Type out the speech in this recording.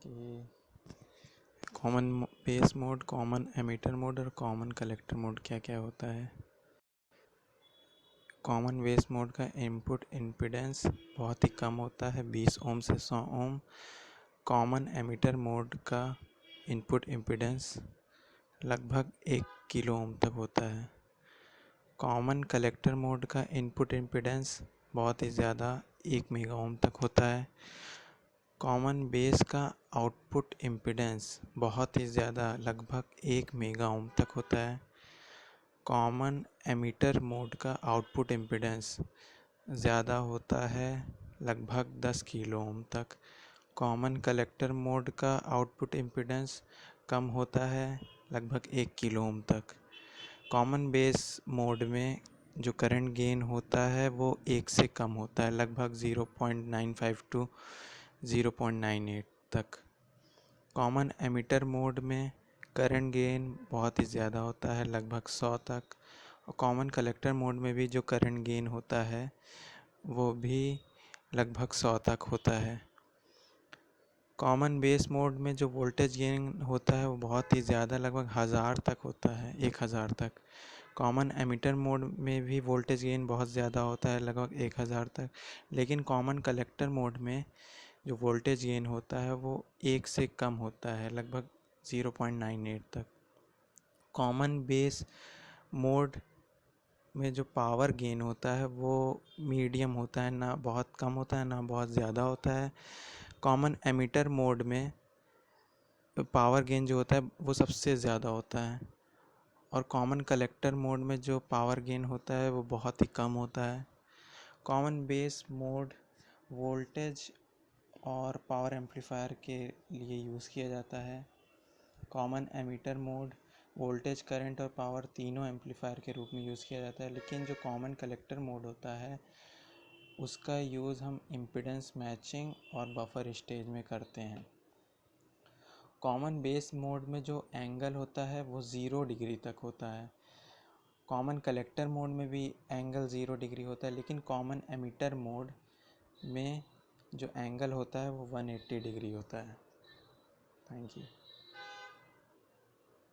कि common base mode, common emitter mode और common collector mode क्या क्या होता है। कॉमन बेस मोड का इनपुट इम्पीडेंस बहुत ही कम होता है, 20 ओम से 100 ओम। कॉमन एमिटर मोड का इनपुट इम्पीडेंस लगभग 1 किलो ओम तक होता है। कॉमन कलेक्टर मोड का इनपुट इम्पीडेंस बहुत ही ज़्यादा 1 मेगा ओम तक होता है। कॉमन बेस का आउटपुट इम्पीडेंस बहुत ही ज़्यादा लगभग 1 मेगा ओम तक होता है। कॉमन एमिटर मोड का आउटपुट इम्पीडेंस ज़्यादा होता है, लगभग 10 किलो ओम तक। कॉमन कलेक्टर मोड का आउटपुट इम्पीडेंस कम होता है, लगभग 1 किलो ओम तक। कॉमन बेस मोड में जो करंट गेन होता है वो 1 से कम होता है, लगभग 0.95 टू 0.98 तक। कॉमन एमिटर मोड में करंट गेन बहुत ही ज़्यादा होता है, लगभग 100 तक। और कॉमन कलेक्टर मोड में भी जो करंट गेन होता है वो भी लगभग 100 तक होता है। कॉमन बेस मोड में जो वोल्टेज गेन होता है वो बहुत ही ज़्यादा, लगभग 1000 तक होता है, 1000 तक। कॉमन एमिटर मोड में भी वोल्टेज गेन बहुत ज़्यादा होता है, लगभग 1000 तक। लेकिन कॉमन कलेक्टर मोड में जो वोल्टेज गेन होता है वो 1 से कम होता है, लगभग 0.98 तक। कॉमन बेस मोड में जो पावर गेन होता है वो मीडियम होता है, ना बहुत कम होता है ना बहुत ज़्यादा होता है। कॉमन एमिटर मोड में पावर गेन जो होता है वो सबसे ज़्यादा होता है, और कॉमन कलेक्टर मोड में जो पावर गेन होता है वो बहुत ही कम होता है। कॉमन बेस मोड वोल्टेज और पावर एम्पलीफायर के लिए यूज़ किया जाता है। Common emitter mode voltage, current और पावर तीनों एम्पलीफायर के रूप में यूज़ किया जाता है। लेकिन जो कॉमन कलेक्टर मोड होता है उसका यूज़ हम इम्पीडेंस मैचिंग और बफर स्टेज में करते हैं। कॉमन बेस मोड में जो एंगल होता है वो 0 डिग्री तक होता है। कॉमन कलेक्टर मोड में भी एंगल 0 डिग्री होता है, लेकिन कॉमन एमिटर मोड में जो एंगल होता है वो 180 डिग्री होता है। Thank you.